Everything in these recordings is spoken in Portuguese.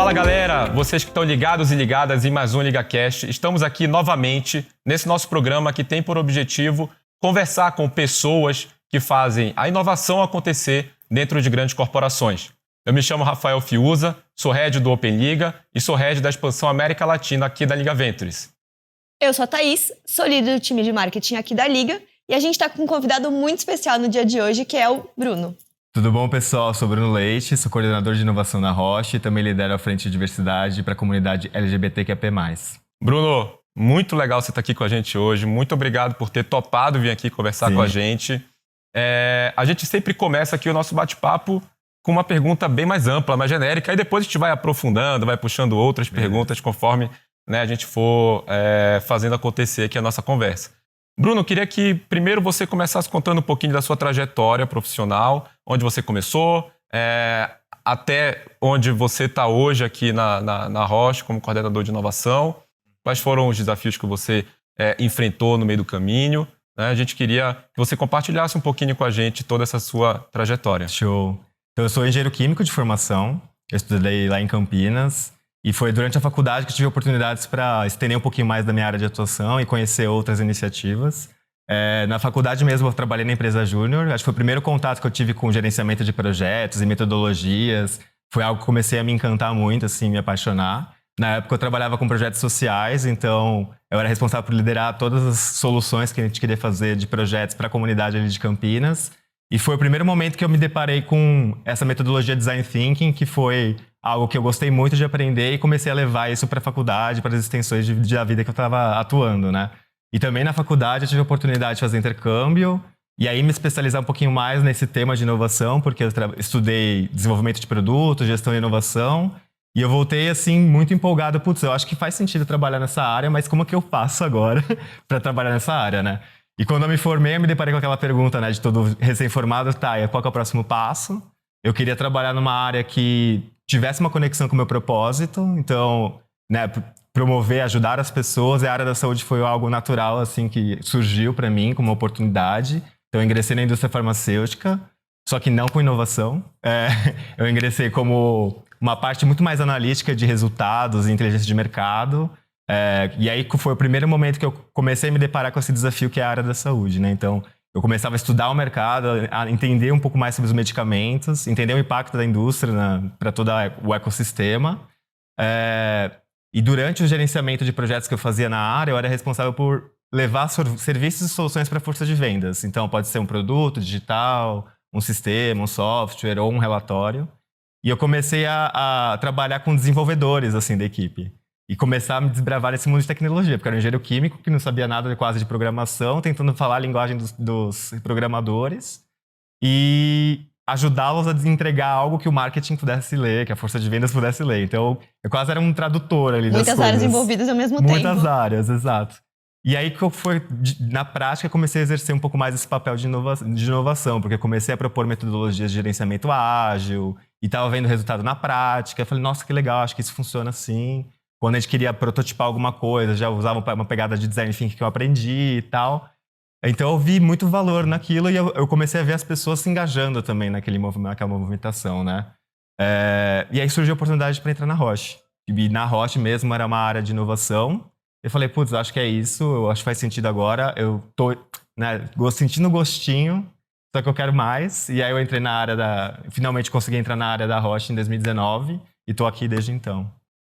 Fala galera, vocês que estão ligados e ligadas em mais um LigaCast, estamos aqui novamente nesse nosso programa que tem por objetivo conversar com pessoas que fazem a inovação acontecer dentro de grandes corporações. Eu me chamo Rafael Fiuza, sou head do Open Liga e sou head da expansão América Latina aqui da Liga Ventures. Eu sou a Thaís, sou líder do time de marketing aqui da Liga e a gente está com um convidado muito especial no dia de hoje, que é o Bruno. Tudo bom, pessoal? Sou Bruno Leite, sou coordenador de inovação na Roche e também lidero a frente de diversidade para a comunidade LGBTQIA+. Bruno, muito legal você estar aqui com a gente hoje. Muito obrigado por ter topado vir aqui conversar com a gente. A gente sempre começa aqui o nosso bate-papo com uma pergunta bem mais ampla, mais genérica, e depois a gente vai aprofundando, vai puxando outras perguntas conforme a gente for fazendo acontecer aqui a nossa conversa. Bruno, queria que primeiro você começasse contando um pouquinho da sua trajetória profissional, onde você começou, até onde você está hoje aqui na Roche como coordenador de inovação, quais foram os desafios que você enfrentou no meio do caminho, né? A gente queria que você compartilhasse um pouquinho com a gente toda essa sua trajetória. Show! Então, eu sou engenheiro químico de formação, eu estudei lá em Campinas, e foi durante a faculdade que eu tive oportunidades para estender um pouquinho mais da minha área de atuação e conhecer outras iniciativas. Na faculdade mesmo eu trabalhei na empresa Júnior, acho que foi o primeiro contato que eu tive com gerenciamento de projetos e metodologias. Foi algo que comecei a me encantar muito, assim, me apaixonar. Na época eu trabalhava com projetos sociais, então eu era responsável por liderar todas as soluções que a gente queria fazer de projetos para a comunidade ali de Campinas. E foi o primeiro momento que eu me deparei com essa metodologia Design Thinking, que foi algo que eu gostei muito de aprender e comecei a levar isso para a faculdade, para as extensões da vida que eu estava atuando, né? E também na faculdade eu tive a oportunidade de fazer intercâmbio e aí me especializar um pouquinho mais nesse tema de inovação, porque eu estudei desenvolvimento de produtos, gestão e inovação, e eu voltei assim muito empolgado, putz, eu acho que faz sentido trabalhar nessa área, mas como é que eu faço agora para trabalhar nessa área, né? E quando eu me formei, eu me deparei com aquela pergunta, né, de todo recém-formado, tá, e qual que é o próximo passo? Eu queria trabalhar numa área que tivesse uma conexão com o meu propósito, então, né, promover, ajudar as pessoas, e a área da saúde foi algo natural, assim, que surgiu para mim como uma oportunidade. Então, eu ingressei na indústria farmacêutica, só que não com inovação. Eu ingressei como uma parte muito mais analítica de resultados e inteligência de mercado. E aí foi o primeiro momento que eu comecei a me deparar com esse desafio que é a área da saúde, né? Então, eu começava a estudar o mercado, a entender um pouco mais sobre os medicamentos, entender o impacto da indústria para todo o ecossistema. E durante o gerenciamento de projetos que eu fazia na área, eu era responsável por levar serviços e soluções para a força de vendas. Então, pode ser um produto digital, um sistema, um software ou um relatório. E eu comecei a trabalhar com desenvolvedores assim, da equipe. E começar a me desbravar nesse mundo de tecnologia, porque eu era um engenheiro químico que não sabia nada quase de programação, tentando falar a linguagem dos programadores e ajudá-los a entregar algo que o marketing pudesse ler, que a força de vendas pudesse ler. Então, eu quase era um tradutor ali das coisas. Muitas áreas envolvidas ao mesmo tempo. Muitas áreas, exato. E aí, na prática, comecei a exercer um pouco mais esse papel de inovação, porque eu comecei a propor metodologias de gerenciamento ágil e estava vendo o resultado na prática. Eu falei, nossa, que legal, acho que isso funciona assim. Quando a gente queria prototipar alguma coisa, já usava uma pegada de design thinking que eu aprendi e tal. Então eu vi muito valor naquilo e eu comecei a ver as pessoas se engajando também naquela movimentação, né? E aí surgiu a oportunidade para entrar na Roche. E na Roche mesmo era uma área de inovação. Eu falei, putz, acho que é isso, eu acho que faz sentido agora. Eu tô, né, sentindo gostinho, só que eu quero mais. E aí eu entrei na área finalmente consegui entrar na área da Roche em 2019 e tô aqui desde então.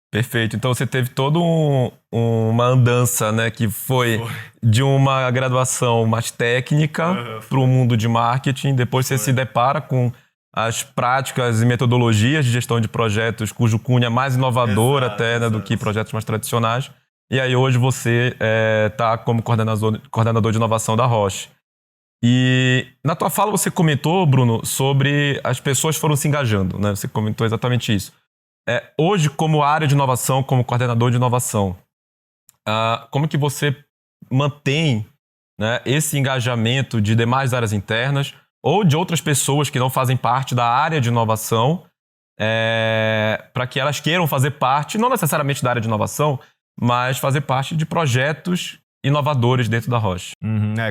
Perfeito. Então você teve toda uma andança, né, que foi de uma graduação mais técnica para o mundo de marketing. Depois você se depara com as práticas e metodologias de gestão de projetos cujo cunho é mais inovador né, do que projetos mais tradicionais. E aí hoje você está como coordenador de inovação da Roche. E na tua fala você comentou, Bruno, sobre as pessoas foram se engajando, né? Você comentou exatamente isso. Hoje, como área de inovação, como coordenador de inovação, como que você mantém, né, esse engajamento de demais áreas internas ou de outras pessoas que não fazem parte da área de inovação para que elas queiram fazer parte, não necessariamente da área de inovação, mas fazer parte de projetos inovadores dentro da Roche?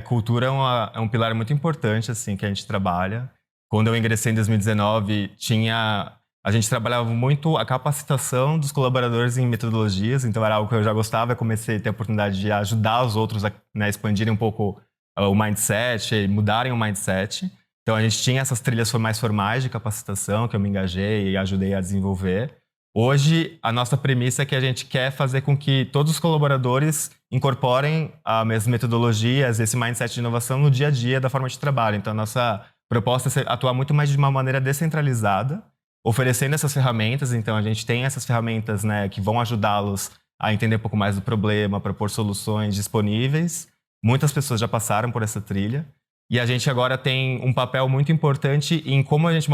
Cultura é um pilar muito importante assim, que a gente trabalha. Quando eu ingressei em 2019, tinha a gente trabalhava muito a capacitação dos colaboradores em metodologias, então era algo que eu já gostava, eu comecei a ter a oportunidade de ajudar os outros a, né, expandirem um pouco o mindset, mudarem o mindset. Então a gente tinha essas trilhas mais formais de capacitação que eu me engajei e ajudei a desenvolver. Hoje, a nossa premissa é que a gente quer fazer com que todos os colaboradores incorporem as mesmas metodologias, esse mindset de inovação no dia a dia da forma de trabalho. Então a nossa proposta é atuar muito mais de uma maneira descentralizada, oferecendo essas ferramentas. Então, a gente tem essas ferramentas, né, que vão ajudá-los a entender um pouco mais do problema, propor soluções disponíveis. Muitas pessoas já passaram por essa trilha. E a gente agora tem um papel muito importante em como a gente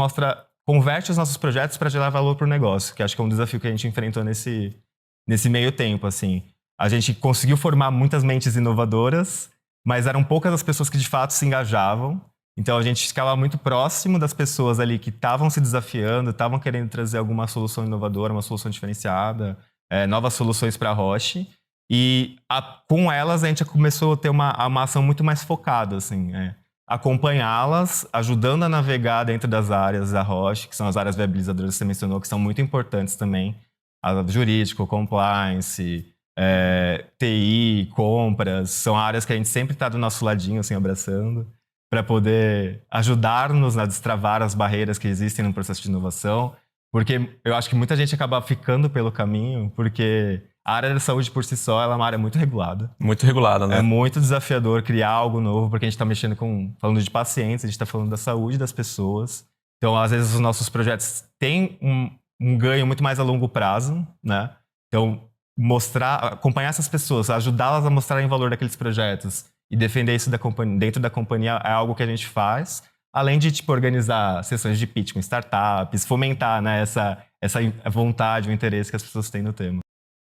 converte os nossos projetos para gerar valor para o negócio, que acho que é um desafio que a gente enfrentou nesse meio tempo, assim. A gente conseguiu formar muitas mentes inovadoras, mas eram poucas as pessoas que de fato se engajavam. Então a gente ficava muito próximo das pessoas ali que estavam se desafiando, estavam querendo trazer alguma solução inovadora, uma solução diferenciada, novas soluções para a Roche. E com elas a gente começou a ter uma ação muito mais focada, assim, acompanhá-las, ajudando a navegar dentro das áreas da Roche, que são as áreas viabilizadoras que você mencionou, que são muito importantes também, jurídico, compliance, TI, compras, são áreas que a gente sempre está do nosso ladinho, assim, abraçando, para poder ajudar-nos a destravar as barreiras que existem no processo de inovação, porque eu acho que muita gente acaba ficando pelo caminho, porque a área da saúde por si só ela é uma área muito regulada. Muito regulada, né? É muito desafiador criar algo novo, porque a gente está mexendo falando de pacientes, a gente está falando da saúde das pessoas. Então, às vezes, os nossos projetos têm um ganho muito mais a longo prazo, né? Então, acompanhar essas pessoas, ajudá-las a mostrarem o valor daqueles projetos e defender isso dentro da companhia é algo que a gente faz, além de organizar sessões de pitch com startups, fomentar, né, essa vontade, o interesse que as pessoas têm no tema.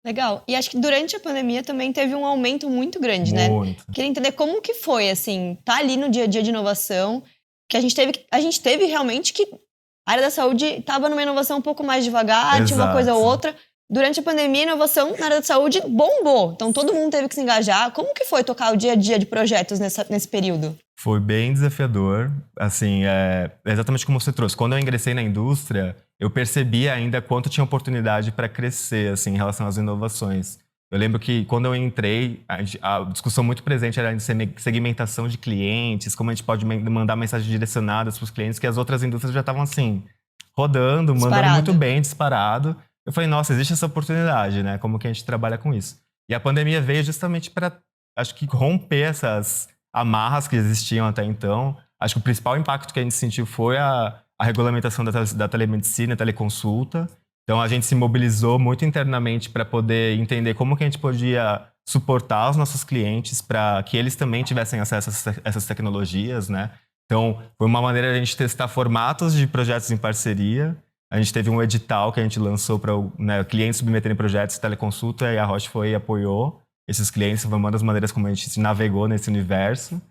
Legal. E acho que durante a pandemia também teve um aumento muito grande, Muito. né? Queria entender como que foi, assim, tá ali no dia a dia de inovação, que a gente teve realmente que a área da saúde estava numa inovação um pouco mais devagar, tinha uma coisa ou outra. Durante a pandemia, a inovação na área da saúde bombou. Então, todo mundo teve que se engajar. Como que foi tocar o dia a dia de projetos nesse período? Foi bem desafiador. Assim, exatamente como você trouxe. Quando eu ingressei na indústria, eu percebi ainda quanto tinha oportunidade para crescer, assim, em relação às inovações. Eu lembro que quando eu entrei, a discussão muito presente era de segmentação de clientes, como a gente pode mandar mensagens direcionadas para os clientes, que as outras indústrias já estavam, assim, rodando, mandando muito bem, disparado. Eu falei, nossa, existe essa oportunidade, né? Como que a gente trabalha com isso? E a pandemia veio justamente para, acho que, romper essas amarras que existiam até então. Acho que o principal impacto que a gente sentiu foi a regulamentação da telemedicina, teleconsulta. Então, a gente se mobilizou muito internamente para poder entender como que a gente podia suportar os nossos clientes para que eles também tivessem acesso a essas tecnologias, né? Então, foi uma maneira de a gente testar formatos de projetos em parceria. A gente teve um edital que a gente lançou para clientes submeterem projetos de teleconsulta e a Roche foi e apoiou esses clientes. Foi uma das maneiras como a gente navegou nesse universo.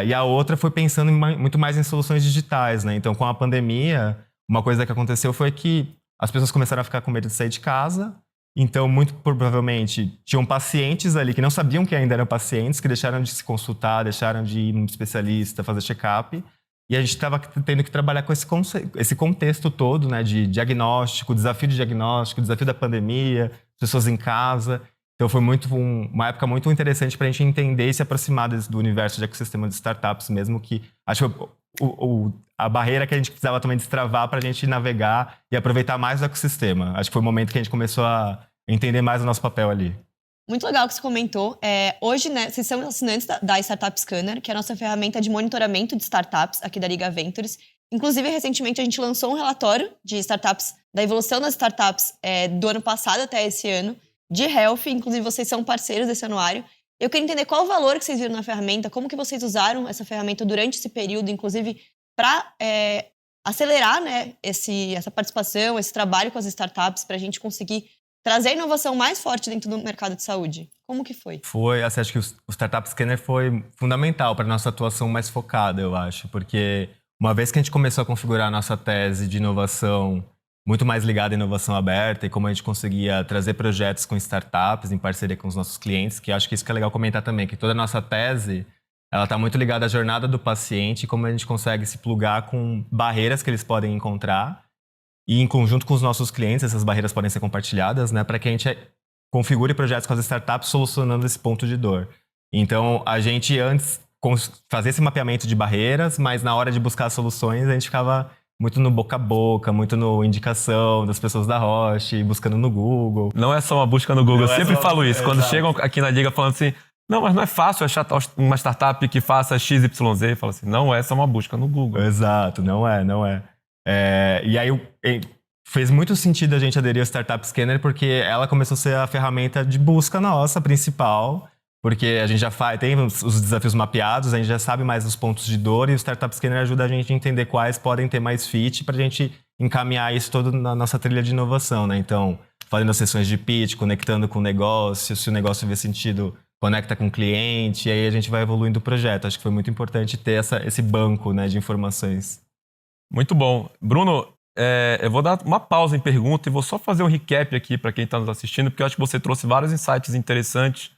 E a outra foi pensando muito mais em soluções digitais, né? Então, com a pandemia, uma coisa que aconteceu foi que as pessoas começaram a ficar com medo de sair de casa. Então, muito provavelmente, tinham pacientes ali que não sabiam que ainda eram pacientes, que deixaram de se consultar, deixaram de ir num especialista, fazer check-up. E a gente estava tendo que trabalhar com esse contexto todo, né, de diagnóstico, desafio de diagnóstico, desafio da pandemia, pessoas em casa. Então foi uma época muito interessante para a gente entender e se aproximar do universo de ecossistema de startups mesmo, que acho que a barreira que a gente precisava também destravar para a gente navegar e aproveitar mais o ecossistema. Acho que foi o momento que a gente começou a entender mais o nosso papel ali. Muito legal que você comentou. Hoje, né, vocês são assinantes da Startup Scanner, que é a nossa ferramenta de monitoramento de startups aqui da Liga Ventures. Inclusive, recentemente, a gente lançou um relatório de startups, da evolução das startups do ano passado até esse ano, de health. Inclusive, vocês são parceiros desse anuário. Eu queria entender qual o valor que vocês viram na ferramenta, como que vocês usaram essa ferramenta durante esse período, inclusive, para acelerar, né, essa participação, esse trabalho com as startups, para a gente conseguir trazer a inovação mais forte dentro do mercado de saúde. Como que foi? Assim, acho que o Startup Scanner foi fundamental para a nossa atuação mais focada, eu acho, porque uma vez que a gente começou a configurar a nossa tese de inovação muito mais ligada à inovação aberta e como a gente conseguia trazer projetos com startups em parceria com os nossos clientes, que acho que isso que é legal comentar também, que toda a nossa tese ela está muito ligada à jornada do paciente e como a gente consegue se plugar com barreiras que eles podem encontrar e em conjunto com os nossos clientes, essas barreiras podem ser compartilhadas, né, para que a gente configure projetos com as startups solucionando esse ponto de dor. Então, a gente antes fazia esse mapeamento de barreiras, mas na hora de buscar soluções, a gente ficava muito no boca a boca, muito no indicação das pessoas da Roche, buscando no Google. Não é só uma busca no Google, eu sempre falo isso. Quando chegam aqui na Liga falando assim, não, mas não é fácil achar uma startup que faça XYZ, eu falo assim, não é só uma busca no Google. Exato, não é. E aí fez muito sentido a gente aderir ao Startup Scanner, porque ela começou a ser a ferramenta de busca nossa principal, porque a gente já tem os desafios mapeados, a gente já sabe mais os pontos de dor, e o Startup Scanner ajuda a gente a entender quais podem ter mais fit para a gente encaminhar isso todo na nossa trilha de inovação, né? Então, fazendo as sessões de pitch, conectando com o negócio, se o negócio vê sentido, conecta com o cliente, e aí a gente vai evoluindo o projeto. Acho que foi muito importante ter esse banco, né, de informações. Muito bom. Bruno, eu vou dar uma pausa em pergunta e vou só fazer um recap aqui para quem está nos assistindo, porque eu acho que você trouxe vários insights interessantes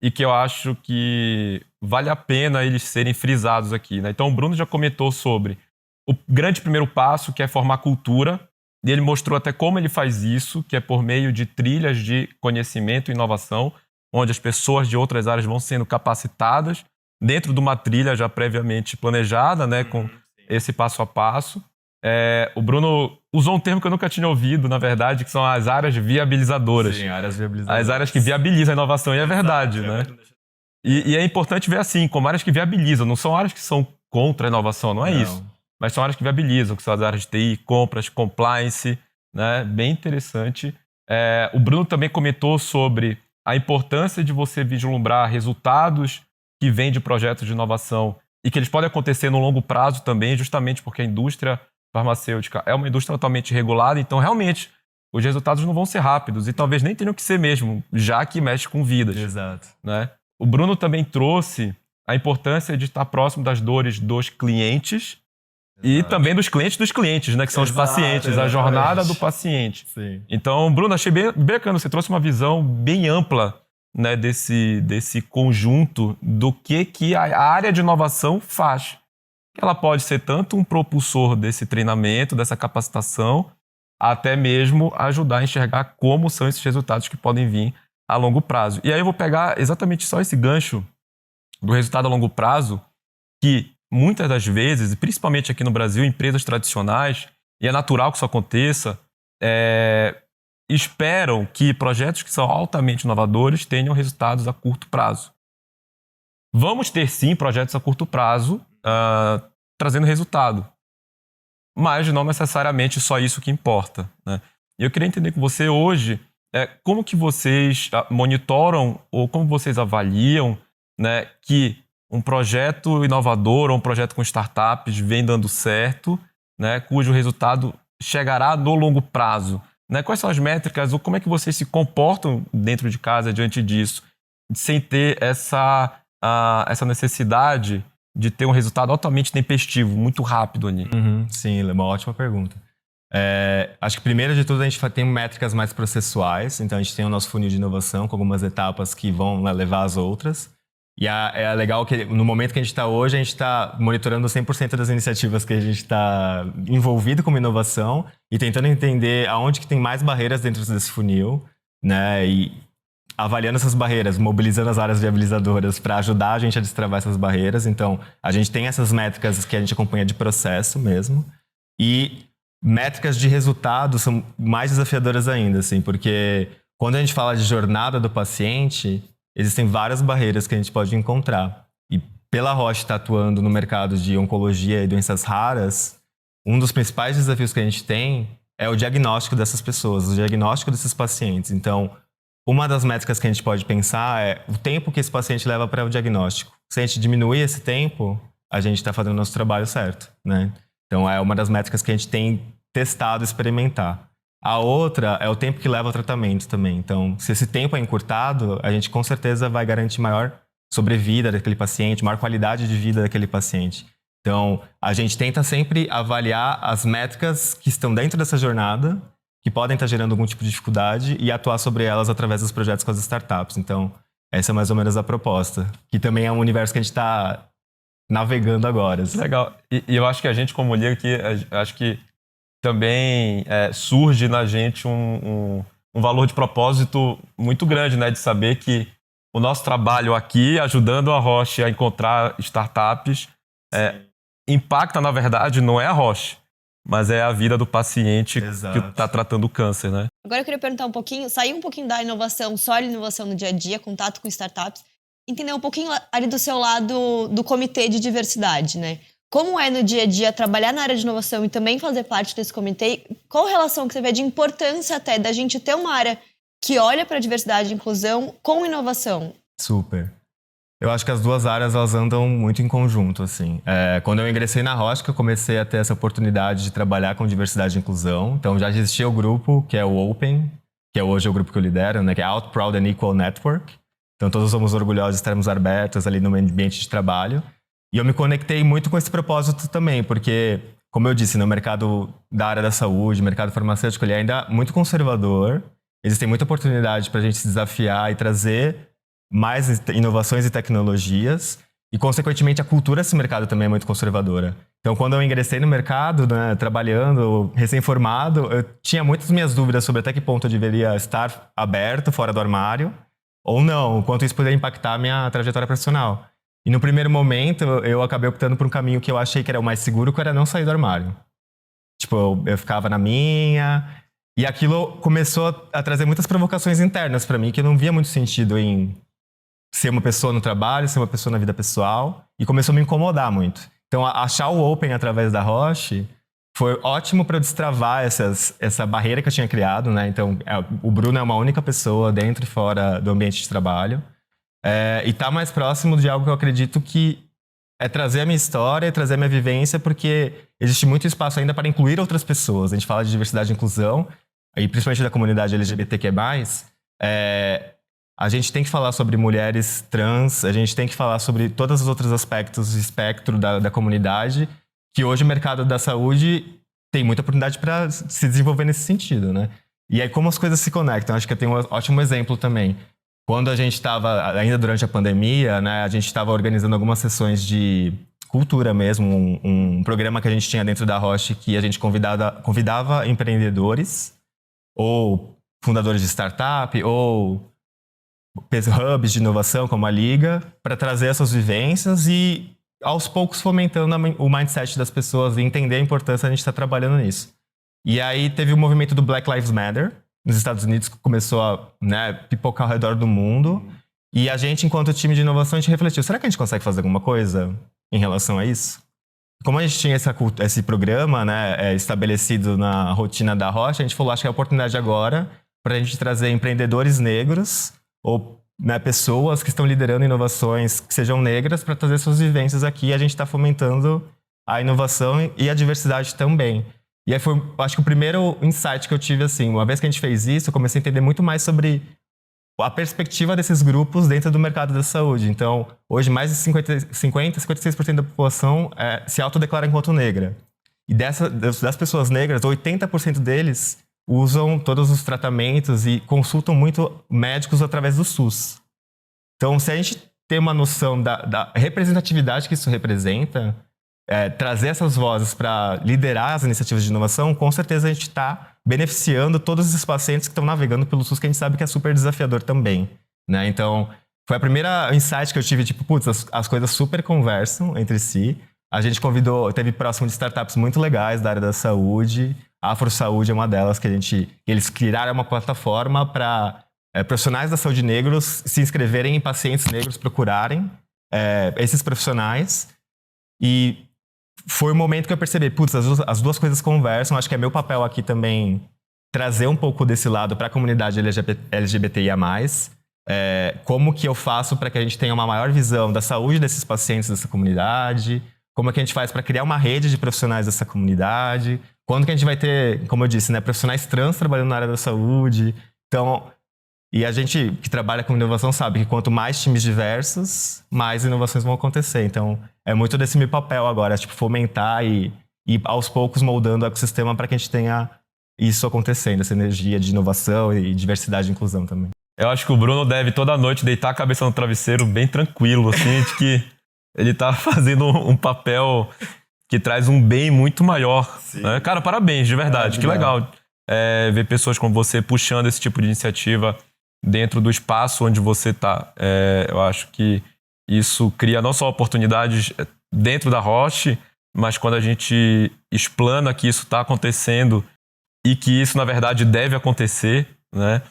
e que eu acho que vale a pena eles serem frisados aqui, né? Então, o Bruno já comentou sobre o grande primeiro passo, que é formar cultura, e ele mostrou até como ele faz isso, que é por meio de trilhas de conhecimento e inovação, onde as pessoas de outras áreas vão sendo capacitadas dentro de uma trilha já previamente planejada, né, com esse passo a passo. O Bruno usou um termo que eu nunca tinha ouvido, na verdade, que são as áreas viabilizadoras. Sim, áreas viabilizadoras. As áreas que viabilizam a inovação, e é verdade, né? E é importante ver assim, como áreas que viabilizam, não são áreas que são contra a inovação, não é isso. Mas são áreas que viabilizam, que são as áreas de TI, compras, compliance, né? Bem interessante. O Bruno também comentou sobre a importância de você vislumbrar resultados que vêm de projetos de inovação e que eles podem acontecer no longo prazo também, justamente porque a indústria farmacêutica é uma indústria totalmente regulada, então realmente os resultados não vão ser rápidos e talvez nem tenham que ser mesmo, já que mexe com vidas. Exato. Né? O Bruno também trouxe a importância de estar próximo das dores dos clientes. Exato. E também dos clientes, né? Que são os pacientes, a jornada do paciente. Sim. Então, Bruno, achei bem bacana, você trouxe uma visão bem ampla, né, desse conjunto do que a área de inovação faz. Ela pode ser tanto um propulsor desse treinamento, dessa capacitação, até mesmo ajudar a enxergar como são esses resultados que podem vir a longo prazo. E aí eu vou pegar exatamente só esse gancho do resultado a longo prazo, que muitas das vezes, principalmente aqui no Brasil, empresas tradicionais, e é natural que isso aconteça, esperam que projetos que são altamente inovadores tenham resultados a curto prazo. Vamos ter, sim, projetos a curto prazo trazendo resultado, mas não necessariamente só isso que importa, né? E eu queria entender com você hoje como que vocês monitoram ou como vocês avaliam, né, que um projeto inovador ou um projeto com startups vem dando certo, né, cujo resultado chegará no longo prazo. Né? Quais são as métricas ou como é que vocês se comportam dentro de casa diante disso, sem ter essa necessidade de ter um resultado altamente tempestivo, muito rápido ali? Sim, é uma ótima pergunta. Acho que primeiro de tudo a gente tem métricas mais processuais, então a gente tem o nosso funil de inovação com algumas etapas que vão levar às outras. E é legal que no momento que a gente está hoje, a gente está monitorando 100% das iniciativas que a gente está envolvido com inovação e tentando entender aonde que tem mais barreiras dentro desse funil, né? E avaliando essas barreiras, mobilizando as áreas viabilizadoras para ajudar a gente a destravar essas barreiras. Então, a gente tem essas métricas que a gente acompanha de processo mesmo. E métricas de resultado são mais desafiadoras ainda, assim, porque quando a gente fala de jornada do paciente, existem várias barreiras que a gente pode encontrar. E pela Roche estar atuando no mercado de oncologia e doenças raras, um dos principais desafios que a gente tem é o diagnóstico dessas pessoas, o diagnóstico desses pacientes. Então, uma das métricas que a gente pode pensar é o tempo que esse paciente leva para o diagnóstico. Se a gente diminuir esse tempo, a gente está fazendo o nosso trabalho certo, né? Então, é uma das métricas que a gente tem testado, experimentar. A outra é o tempo que leva ao tratamento também. Então, se esse tempo é encurtado, a gente com certeza vai garantir maior sobrevida daquele paciente, maior qualidade de vida daquele paciente. Então, a gente tenta sempre avaliar as métricas que estão dentro dessa jornada, que podem estar gerando algum tipo de dificuldade e atuar sobre elas através dos projetos com as startups. Então, essa é mais ou menos a proposta, que também é um universo que a gente está navegando agora. Assim. Legal. E eu acho que a gente, como Liga, aqui, acho que também surge na gente um valor de propósito muito grande, né? De saber que o nosso trabalho aqui, ajudando a Roche a encontrar startups, impacta, na verdade, não é a Roche, mas é a vida do paciente que está tratando o câncer, né? Agora eu queria perguntar um pouquinho, sair um pouquinho da inovação, só a inovação no dia a dia, contato com startups, entender um pouquinho ali do seu lado do comitê de diversidade, né? Como é no dia a dia trabalhar na área de inovação e também fazer parte desse comitê? Qual relação que você vê de importância até da gente ter uma área que olha para a diversidade e inclusão com inovação? Super. Eu acho que as duas áreas, elas andam muito em conjunto, assim. Quando eu ingressei na Roche, que eu comecei a ter essa oportunidade de trabalhar com diversidade e inclusão. Então, já existia o grupo, que é o Open, que hoje é o grupo que eu lidero, né? Que é Out, Proud and Equal Network. Então, todos somos orgulhosos de estarmos abertos ali no ambiente de trabalho. E eu me conectei muito com esse propósito também, porque, como eu disse, no mercado da área da saúde, mercado farmacêutico, ele é ainda muito conservador. Existem muita oportunidade para a gente se desafiar e trazer mais inovações e tecnologias. E, consequentemente, a cultura desse mercado também é muito conservadora. Então, quando eu ingressei no mercado, né, trabalhando, recém-formado, eu tinha muitas minhas dúvidas sobre até que ponto eu deveria estar aberto, fora do armário, ou não, o quanto isso poderia impactar a minha trajetória profissional. E no primeiro momento, eu acabei optando por um caminho que eu achei que era o mais seguro, que era não sair do armário. Tipo, eu ficava na minha. E aquilo começou a trazer muitas provocações internas para mim, que eu não via muito sentido em ser uma pessoa no trabalho, ser uma pessoa na vida pessoal. E começou a me incomodar muito. Então, achar o Open através da Roche foi ótimo para eu destravar essa barreira que eu tinha criado, né? Então, o Bruno é uma única pessoa dentro e fora do ambiente de trabalho. E tá mais próximo de algo que eu acredito que é trazer a minha história, trazer a minha vivência, porque existe muito espaço ainda para incluir outras pessoas. A gente fala de diversidade e inclusão, e principalmente da comunidade LGBTQ+, a gente tem que falar sobre mulheres trans, a gente tem que falar sobre todos os outros aspectos do espectro da comunidade, que hoje o mercado da saúde tem muita oportunidade para se desenvolver nesse sentido, né? E aí como as coisas se conectam, acho que eu tenho um ótimo exemplo também. Quando a gente estava, ainda durante a pandemia, né, a gente estava organizando algumas sessões de cultura mesmo, um programa que a gente tinha dentro da Roche, que a gente convidava empreendedores, ou fundadores de startup, ou hubs de inovação, como a Liga, para trazer essas vivências e, aos poucos, fomentando o mindset das pessoas e entender a importância de a gente estar trabalhando nisso. E aí teve o movimento do Black Lives Matter, nos Estados Unidos, que começou a, né, pipocar ao redor do mundo. E a gente, enquanto time de inovação, a gente refletiu, será que a gente consegue fazer alguma coisa em relação a isso? Como a gente tinha esse programa, né, estabelecido na rotina da Roche, a gente falou, acho que é a oportunidade agora para a gente trazer empreendedores negros ou, né, pessoas que estão liderando inovações que sejam negras para trazer suas vivências aqui. A gente está fomentando a inovação e a diversidade também. E aí foi, acho que o primeiro insight que eu tive, assim, uma vez que a gente fez isso, eu comecei a entender muito mais sobre a perspectiva desses grupos dentro do mercado da saúde. Então, hoje mais de 56% da população se autodeclara enquanto negra. E das pessoas negras, 80% deles usam todos os tratamentos e consultam muito médicos através do SUS. Então, se a gente tem uma noção da representatividade que isso representa, trazer essas vozes para liderar as iniciativas de inovação, com certeza a gente está beneficiando todos esses pacientes que estão navegando pelo SUS, que a gente sabe que é super desafiador também, né? Então, foi a primeira insight que eu tive, tipo, putz, as coisas super conversam entre si. A gente teve próximo de startups muito legais da área da saúde. A Afro Saúde é uma delas, eles criaram uma plataforma para profissionais da saúde negros se inscreverem em pacientes negros, procurarem esses profissionais. E foi o momento que eu percebi, putz, as duas coisas conversam. Acho que é meu papel aqui também trazer um pouco desse lado para a comunidade LGBTIA+. Como que eu faço para que a gente tenha uma maior visão da saúde desses pacientes dessa comunidade? Como é que a gente faz para criar uma rede de profissionais dessa comunidade? Quando que a gente vai ter, como eu disse, né, profissionais trans trabalhando na área da saúde? Então, e a gente que trabalha com inovação sabe que quanto mais times diversos, mais inovações vão acontecer. Então, é muito desse meu papel agora, tipo, fomentar e aos poucos moldando o ecossistema para que a gente tenha isso acontecendo, essa energia de inovação e diversidade e inclusão também. Eu acho que o Bruno deve toda noite deitar a cabeça no travesseiro bem tranquilo, assim, de que ele tá fazendo um papel que traz um bem muito maior. Né? Cara, parabéns, de verdade. Que legal ver pessoas como você puxando esse tipo de iniciativa dentro do espaço onde você está. Eu acho que isso cria não só oportunidades dentro da Roche, mas quando a gente explana que isso está acontecendo e que isso, na verdade, deve acontecer, né?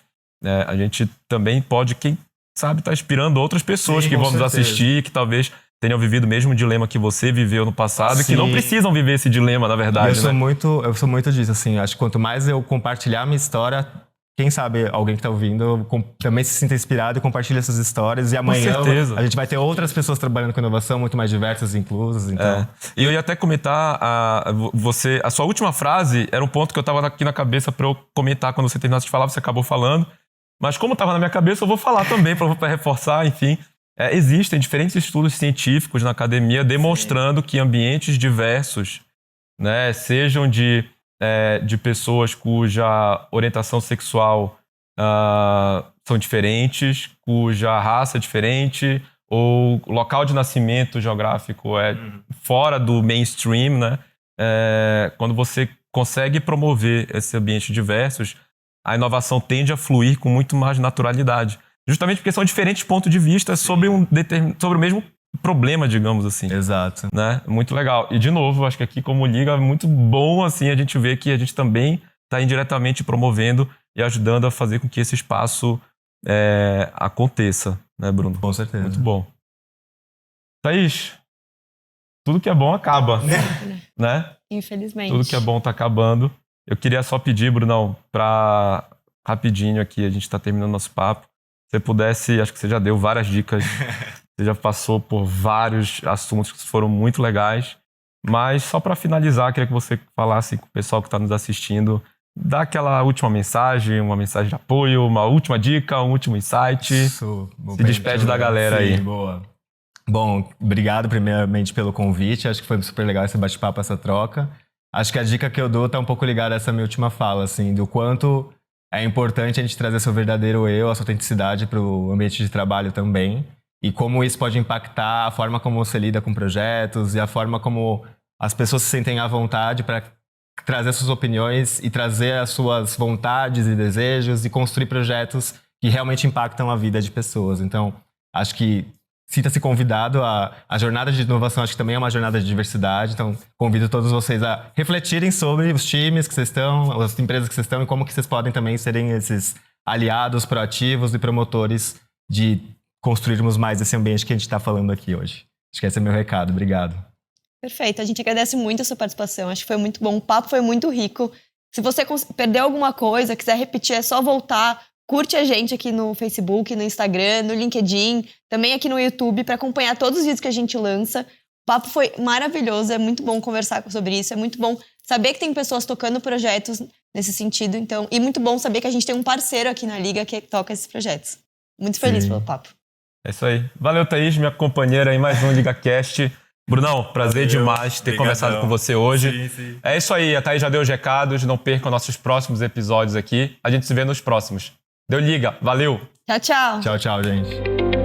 A gente também pode, quem sabe, estar inspirando outras pessoas que vão nos assistir, que talvez tenham vivido o mesmo dilema que você viveu no passado e que não precisam viver esse dilema, na verdade. Eu sou muito disso, assim. Acho que quanto mais eu compartilhar a minha história, quem sabe alguém que está ouvindo também se sinta inspirado e compartilha essas histórias. E amanhã a gente vai ter outras pessoas trabalhando com inovação muito mais diversas e inclusas. Então. E eu ia até comentar, a sua última frase era um ponto que eu estava aqui na cabeça para eu comentar quando você terminasse de falar, você acabou falando. Mas como estava na minha cabeça, eu vou falar também para reforçar, enfim. Existem diferentes estudos científicos na academia demonstrando que ambientes diversos, né, sejam de pessoas cuja orientação sexual são diferentes, cuja raça é diferente, ou local de nascimento geográfico é fora do mainstream, né? Quando você consegue promover esses ambientes diversos, a inovação tende a fluir com muito mais naturalidade. Justamente porque são diferentes pontos de vista sobre o mesmo problema, digamos assim. Exato. Né? Muito legal. E, de novo, acho que aqui como Liga é muito bom assim, a gente ver que a gente também está indiretamente promovendo e ajudando a fazer com que esse espaço aconteça, né, Bruno? Com certeza. Muito bom. Thaís, tudo que é bom acaba, né? Infelizmente. Tudo que é bom está acabando. Eu queria só pedir, Brunão, para rapidinho aqui, a gente está terminando nosso papo, se você pudesse, acho que você já deu várias dicas, você já passou por vários assuntos que foram muito legais, mas só para finalizar, queria que você falasse com o pessoal que está nos assistindo, dá aquela última mensagem, uma mensagem de apoio, uma última dica, um último insight. Isso, se despede da galera aí. Boa. Bom, obrigado primeiramente pelo convite, acho que foi super legal esse bate-papo, essa troca. Acho que a dica que eu dou tá um pouco ligada a essa minha última fala, assim, do quanto é importante a gente trazer seu verdadeiro eu, a sua autenticidade para o ambiente de trabalho também. E como isso pode impactar a forma como você lida com projetos e a forma como as pessoas se sentem à vontade para trazer suas opiniões e trazer as suas vontades e desejos e construir projetos que realmente impactam a vida de pessoas. Então, acho que sinta-se convidado. A jornada de inovação acho que também é uma jornada de diversidade. Então, convido todos vocês a refletirem sobre os times que vocês estão, as empresas que vocês estão e como que vocês podem também serem esses aliados proativos e promotores de construirmos mais esse ambiente que a gente está falando aqui hoje. Acho que esse é meu recado. Obrigado. Perfeito. A gente agradece muito a sua participação. Acho que foi muito bom. O papo foi muito rico. Se você perdeu alguma coisa, quiser repetir, é só voltar. Curte a gente aqui no Facebook, no Instagram, no LinkedIn, também aqui no YouTube, para acompanhar todos os vídeos que a gente lança. O papo foi maravilhoso, é muito bom conversar sobre isso, é muito bom saber que tem pessoas tocando projetos nesse sentido, então, e muito bom saber que a gente tem um parceiro aqui na Liga que toca esses projetos. Muito feliz pelo papo. É isso aí. Valeu, Thaís, minha companheira em mais um LigaCast. Brunão, prazer demais ter conversado com você hoje. Sim. É isso aí, a Thaís já deu os recados, não percam nossos próximos episódios aqui. A gente se vê nos próximos. Deu Liga, valeu! Tchau, tchau! Tchau, gente.